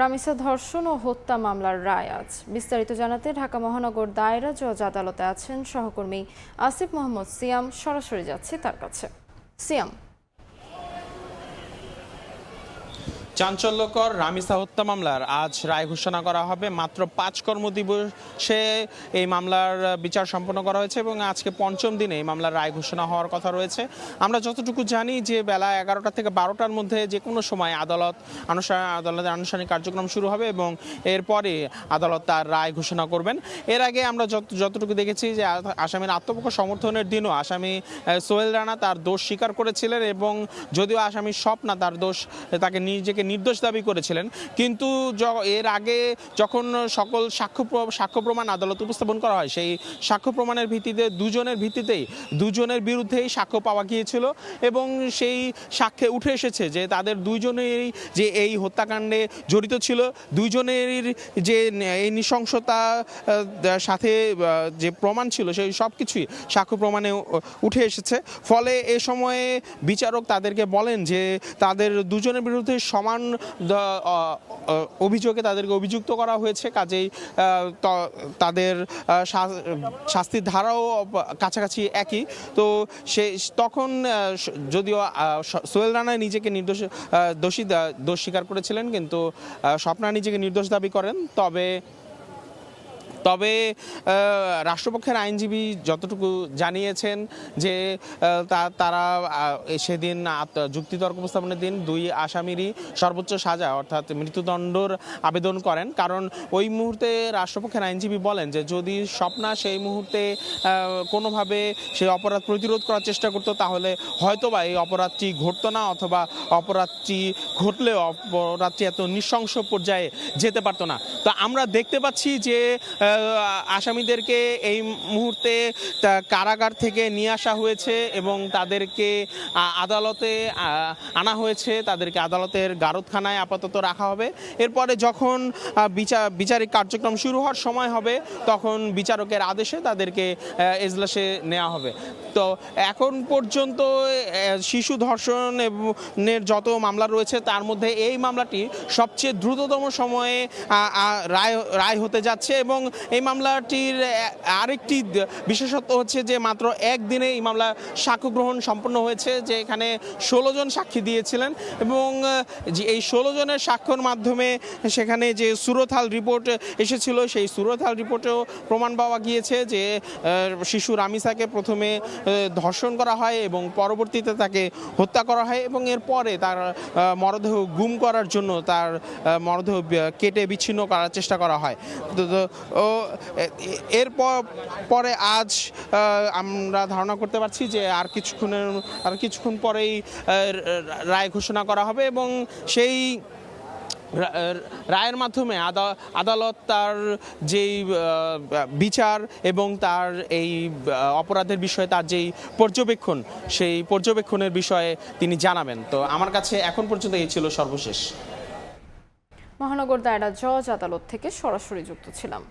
রামিসা ধর্ষণ ও হত্যা মামলার রায় আজ। বিস্তারিত জানাতে ঢাকা মহানগর দায়রা জজ আদালতে আছেন সহকর্মী আসিফ মোহাম্মদ সিয়াম। সরাসরি যাচ্ছি তার কাছে। সিয়াম, চাঞ্চল্যকর রামিসা হত্যা মামলার আজ রায় ঘোষণা করা হবে। মাত্র ৫ কর্মদিবসে এই মামলার বিচার সম্পন্ন করা হয়েছে এবং আজকে পঞ্চম দিনে এই মামলার রায় ঘোষণা হওয়ার কথা রয়েছে। আমরা যতটুকু জানি যে বেলা ১১টা থেকে ১২টার মধ্যে যে কোনো সময় আদালতের আনুষ্ঠানিক কার্যক্রম শুরু হবে এবং এরপরে আদালত তার রায় ঘোষণা করবেন। এর আগে আমরা যতটুকু দেখেছি যে আসামির আত্মপক্ষ সমর্থনের দিনও আসামি সোহেল রানা তার দোষ স্বীকার করেছিলেন এবং যদিও আসামি স্বপ্না তার দোষ তাকে নিজেকে নির্দোষ দাবি করেছিলেন, কিন্তু এর আগে যখন সকল সাক্ষ্য প্রমাণ আদালত উপস্থাপন করা হয় সেই সাক্ষ্য প্রমাণের ভিত্তিতে দুজনের বিরুদ্ধেই সাক্ষ্য পাওয়া গিয়েছিল এবং সেই সাক্ষ্যে উঠে এসেছে যে তাদের দুইজনেরই যে এই হত্যাকাণ্ডে জড়িত ছিল, দুইজনের যে এই নৃশংসতা সাথে যে প্রমাণ ছিল সেই সব কিছুই সাক্ষ্য প্রমাণে উঠে এসেছে। ফলে এ সময়ে বিচারক তাদেরকে বলেন যে তাদের দুজনের বিরুদ্ধে সমান অভিযোগে তাদেরকে অভিযুক্ত করা হয়েছে, কাজেই তাদের শাস্তির ধারাও কাছাকাছি একই। তো তখন যদিও সোহেল রানা নিজেকে দোষ স্বীকার করেছিলেন, কিন্তু স্বপ্না নিজেকে নির্দোষ দাবি করেন। তবে রাষ্ট্রপক্ষের আইনজীবী যতটুকু জানিয়েছেন যে তারা সেদিন যুক্তিতর্ক উপস্থাপনের দিন দুই আসামিরই সর্বোচ্চ সাজা অর্থাৎ মৃত্যুদণ্ডর আবেদন করেন, কারণ ওই মুহূর্তে রাষ্ট্রপক্ষের আইনজীবী বলেন যে যদি স্বপ্না সেই মুহূর্তে কোনোভাবে সেই অপরাধ প্রতিরোধ করার চেষ্টা করতো তাহলে হয়তোবা এই অপরাধটি ঘটতো না, অথবা অপরাধটি ঘটলেও অপরাধটি এত নৃশংস পর্যায়ে যেতে পারতো না। তো আমরা দেখতে পাচ্ছি যে আসামিদেরকে এই মুহূর্তে কারাগার থেকে নিয়ে আসা হয়েছে এবং তাদেরকে আদালতে আনা হয়েছে, তাদেরকে আদালতের গারদখানায় আপাতত রাখা হবে। এরপরে যখন বিচারিক কার্যক্রম শুরু হওয়ার সময় হবে তখন বিচারকের আদেশে তাদেরকে এজলাসে নেওয়া হবে। তো এখন পর্যন্ত শিশু ধর্ষণের যত মামলা রয়েছে তার মধ্যে এই মামলাটি সবচেয়ে দ্রুততম সময়ে রায় হতে যাচ্ছে এবং এই মামলাটির আরেকটি বিশেষত্ব হচ্ছে যে মাত্র একদিনে এই মামলা সাক্ষ্য গ্রহণ সম্পন্ন হয়েছে, যে এখানে ১৬ জন সাক্ষী দিয়েছিলেন এবং এই ১৬ জনের সাক্ষ্যর মাধ্যমে সেখানে যে সুরতহাল রিপোর্ট এসেছিল সেই সুরতহাল রিপোর্টেও প্রমাণ পাওয়া গিয়েছে যে শিশু রামিসাকে প্রথমে ধর্ষণ করা হয় এবং পরবর্তীতে তাকে হত্যা করা হয় এবং এরপরে তার মরদেহ গুম করার জন্য তার মরদেহ কেটে বিচ্ছিন্ন করার চেষ্টা করা হয়। এর পরে আজ আমরা ধারণা করতে পারছি যে আর কিছুক্ষণ পরেই রায় ঘোষণা করা হবে এবং সেই রায়ের মাধ্যমে আদালত তার যেই বিচার এবং তার এই অপরাধের বিষয়ে তার যেই পর্যবেক্ষণ সেই পর্যবেক্ষণের বিষয়ে তিনি জানাবেন। তো আমার কাছে এখন পর্যন্ত এই ছিল সর্বশেষ। মহানগর দায়রা জজ আদালত থেকে সরাসরি যুক্ত ছিলাম।